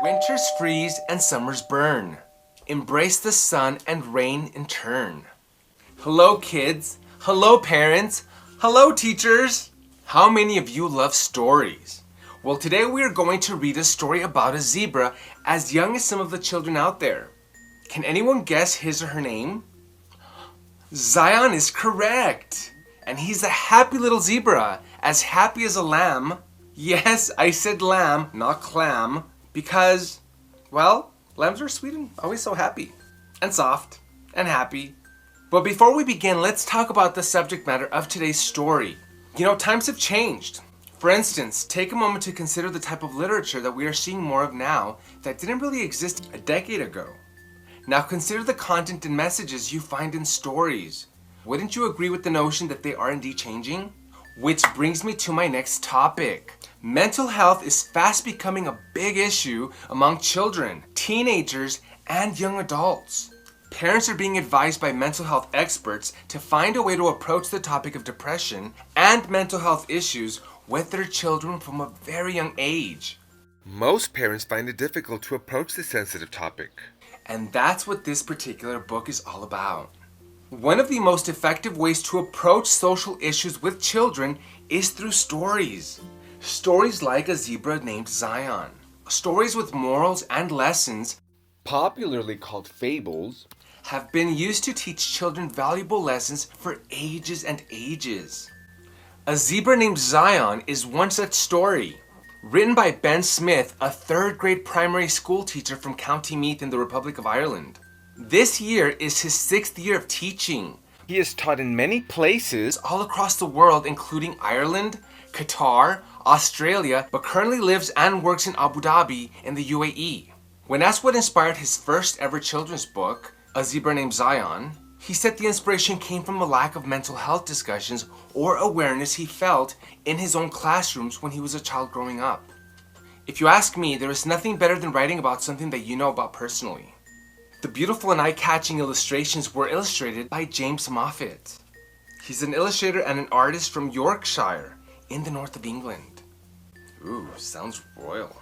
Winters freeze and summers burn. Embrace the sun and rain in turn. Hello kids, hello parents, hello teachers. How many of you love stories? Well, today we are going to read a story about a zebra as young as some of the children out there. Can anyone guess his or her name? Zion is correct. And he's a happy little zebra, as happy as a lamb. Yes, I said lamb, not clam, because, well, lambs are sweet and always so happy, and soft, and happy. But before we begin, let's talk about the subject matter of today's story. You know, times have changed. For instance, take a moment to consider the type of literature that we are seeing more of now that didn't really exist a decade ago. Now consider the content and messages you find in stories. Wouldn't you agree with the notion that they are indeed changing? Which brings me to my next topic. Mental health is fast becoming a big issue among children, teenagers, and young adults. Parents are being advised by mental health experts to find a way to approach the topic of depression and mental health issues with their children from a very young age. Most parents find it difficult to approach this sensitive topic. And that's what this particular book is all about. One of the most effective ways to approach social issues with children is through stories. Stories like A Zebra Named Zion. Stories with morals and lessons, Popularly called fables, have been used to teach children valuable lessons for ages and ages. A Zebra Named Zion is one such story. Written by Ben Smith, a third grade primary school teacher from County Meath in the Republic of Ireland. This year is his 6th year of teaching. He is taught in many places All across the world, including Ireland, Qatar, Australia, but currently lives and works in Abu Dhabi in the UAE. When asked what inspired his first ever children's book, A Zebra Named Zion, he said the inspiration came from a lack of mental health discussions or awareness he felt in his own classrooms when he was a child growing up. If you ask me, there is nothing better than writing about something that you know about personally. The beautiful and eye-catching illustrations were illustrated by James Moffat. He's an illustrator and an artist from Yorkshire in the north of England. Ooh, sounds royal.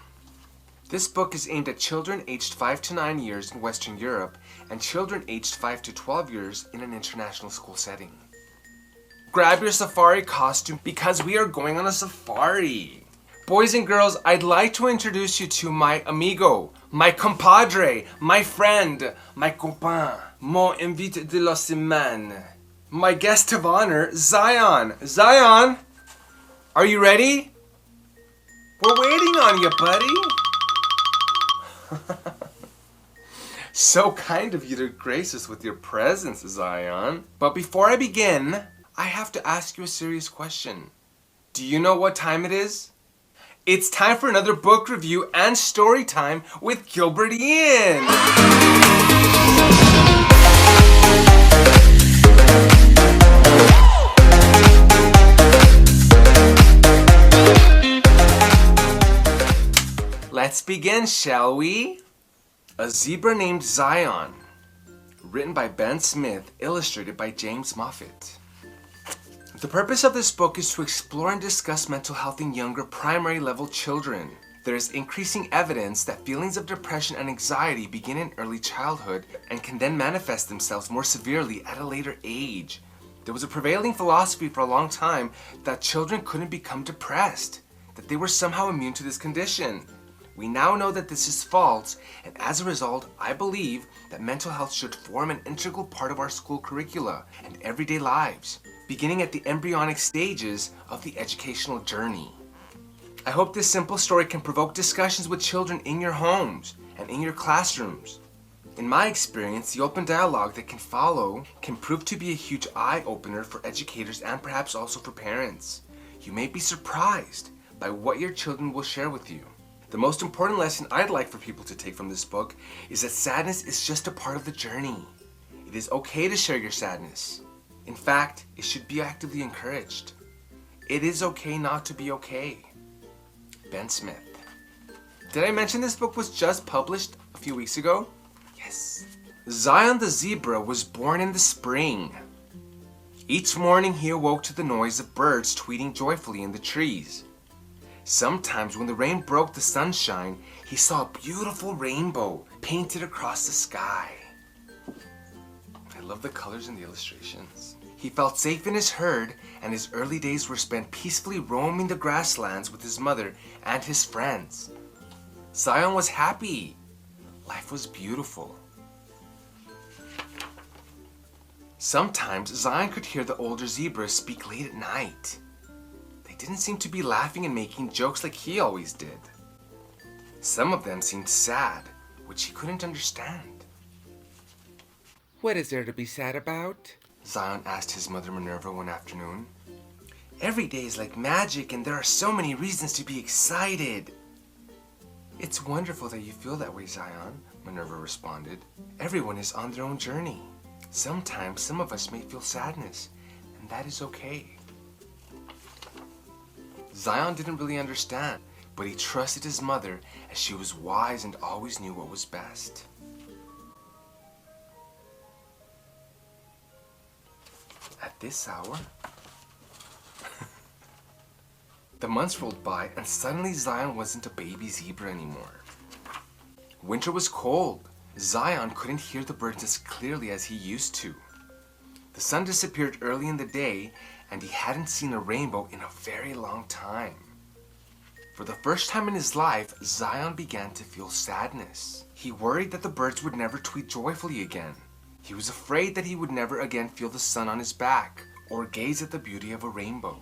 This book is aimed at children aged 5 to 9 years in Western Europe and children aged 5 to 12 years in an international school setting. Grab your safari costume because we are going on a safari. Boys and girls, I'd like to introduce you to my amigo, my compadre, my friend, my copain, mon invité de la semaine, my guest of honor, Zion. Zion, are you ready? We're waiting on you, buddy. So kind of you to grace us with your presence, Zion. But before I begin, I have to ask you a serious question. Do you know what time it is? It's time for another book review and story time with Gilbert-Ian. Let's begin, shall we? A Zebra Named Zion, written by Ben Smith, illustrated by James Moffat. The purpose of this book is to explore and discuss mental health in younger primary level children. There is increasing evidence that feelings of depression and anxiety begin in early childhood and can then manifest themselves more severely at a later age. There was a prevailing philosophy for a long time that children couldn't become depressed, that they were somehow immune to this condition. We now know that this is false, and as a result, I believe that mental health should form an integral part of our school curricula and everyday lives, beginning at the embryonic stages of the educational journey. I hope this simple story can provoke discussions with children in your homes and in your classrooms. In my experience, the open dialogue that can follow can prove to be a huge eye-opener for educators and perhaps also for parents. You may be surprised by what your children will share with you. The most important lesson I'd like for people to take from this book is that sadness is just a part of the journey. It is okay to share your sadness. In fact, it should be actively encouraged. It is okay not to be okay. Ben Smith. Did I mention this book was just published a few weeks ago? Yes. Zion the zebra was born in the spring. Each morning he awoke to the noise of birds tweeting joyfully in the trees. Sometimes when the rain broke the sunshine, he saw a beautiful rainbow painted across the sky. I love the colors in the illustrations. He felt safe in his herd, and his early days were spent peacefully roaming the grasslands with his mother and his friends. Zion was happy. Life was beautiful. Sometimes Zion could hear the older zebras speak late at night. They didn't seem to be laughing and making jokes like he always did. Some of them seemed sad, which he couldn't understand. What is there to be sad about? Zion asked his mother Minerva one afternoon. Every day is like magic and there are so many reasons to be excited. It's wonderful that you feel that way, Zion, Minerva responded. Everyone is on their own journey. Sometimes some of us may feel sadness, and that is okay. Zion didn't really understand, but he trusted his mother as she was wise and always knew what was best. At this hour? The months rolled by, and suddenly Zion wasn't a baby zebra anymore. Winter was cold. Zion couldn't hear the birds as clearly as he used to. The sun disappeared early in the day, and he hadn't seen a rainbow in a very long time. For the first time in his life, Zion began to feel sadness. He worried that the birds would never tweet joyfully again. He was afraid that he would never again feel the sun on his back or gaze at the beauty of a rainbow.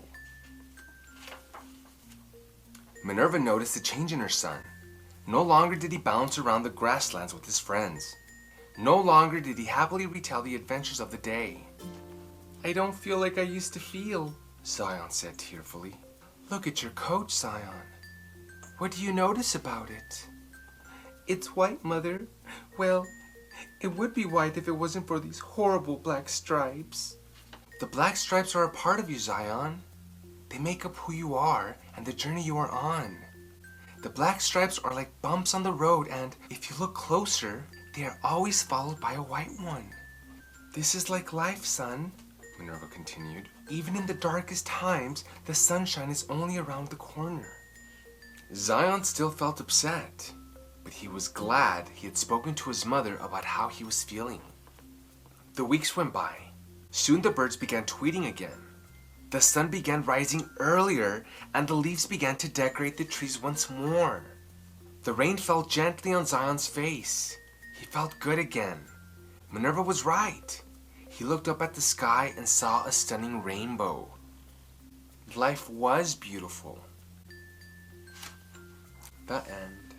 Minerva noticed a change in her son. No longer did he bounce around the grasslands with his friends. No longer did he happily retell the adventures of the day. I don't feel like I used to feel, Zion said tearfully. Look at your coat, Zion. What do you notice about it? It's white, Mother. Well, it would be white if it wasn't for these horrible black stripes. The black stripes are a part of you, Zion. They make up who you are and the journey you are on. The black stripes are like bumps on the road, and if you look closer, they are always followed by a white one. This is like life, son, Minerva continued. Even in the darkest times, the sunshine is only around the corner. Zion still felt upset, but he was glad he had spoken to his mother about how he was feeling. The weeks went by. Soon the birds began tweeting again. The sun began rising earlier, and the leaves began to decorate the trees once more. The rain fell gently on Zion's face. He felt good again. Minerva was right. He looked up at the sky and saw a stunning rainbow. Life was beautiful. The end.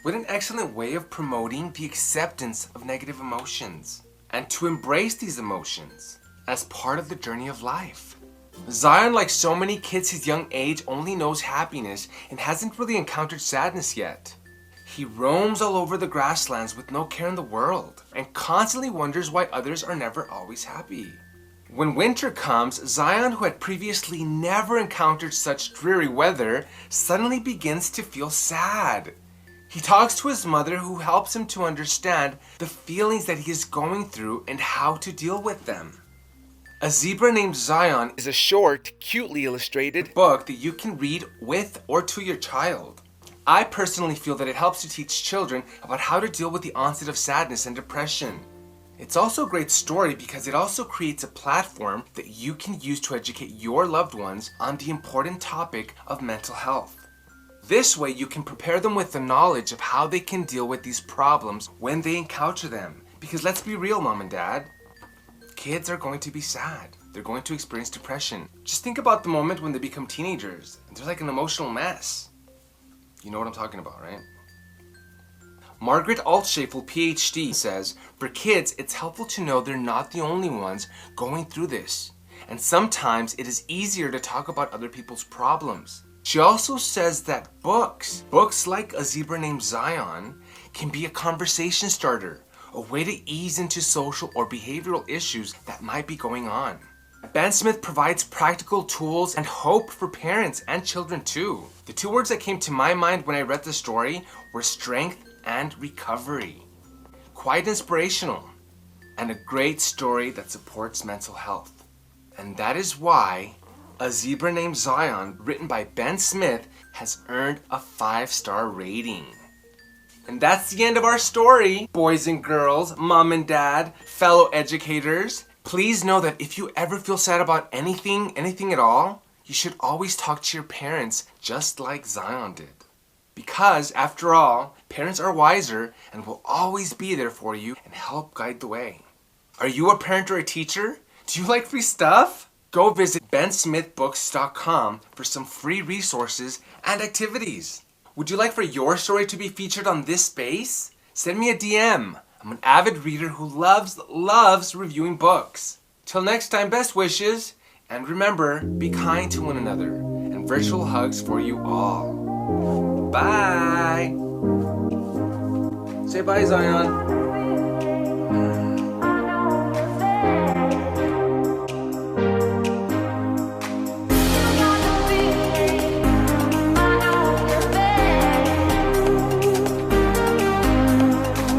What an excellent way of promoting the acceptance of negative emotions and to embrace these emotions as part of the journey of life. Zion, like so many kids his young age, only knows happiness and hasn't really encountered sadness yet. He roams all over the grasslands with no care in the world and constantly wonders why others are never always happy. When winter comes, Zion, who had previously never encountered such dreary weather, suddenly begins to feel sad. He talks to his mother, who helps him to understand the feelings that he is going through and how to deal with them. A Zebra Named Zion is a short, cutely illustrated book that you can read with or to your child. I personally feel that it helps to teach children about how to deal with the onset of sadness and depression. It's also a great story because it also creates a platform that you can use to educate your loved ones on the important topic of mental health. This way you can prepare them with the knowledge of how they can deal with these problems when they encounter them. Because let's be real, Mom and Dad. Kids are going to be sad. They're going to experience depression. Just think about the moment when they become teenagers and they're like an emotional mess. You know what I'm talking about, right? Margaret Altscheffel, PhD, says, for kids, it's helpful to know they're not the only ones going through this. And sometimes it is easier to talk about other people's problems. She also says that books like A Zebra Named Zion, can be a conversation starter, a way to ease into social or behavioral issues that might be going on. Ben Smith provides practical tools and hope for parents and children too. The two words that came to my mind when I read the story were strength and recovery. Quite inspirational, and a great story that supports mental health. And that is why A Zebra Named Zion, written by Ben Smith, has earned a 5-star rating. And that's the end of our story, boys and girls, mom and dad, fellow educators. Please know that if you ever feel sad about anything at all, you should always talk to your parents just like Zion did. Because, after all, parents are wiser and will always be there for you and help guide the way. Are you a parent or a teacher? Do you like free stuff? Go visit bensmithbooks.com for some free resources and activities. Would you like for your story to be featured on this space? Send me a DM. I'm an avid reader who loves reviewing books. Till next time, best wishes, and remember, be kind to one another, and virtual hugs for you all. Bye! Say bye, Zion.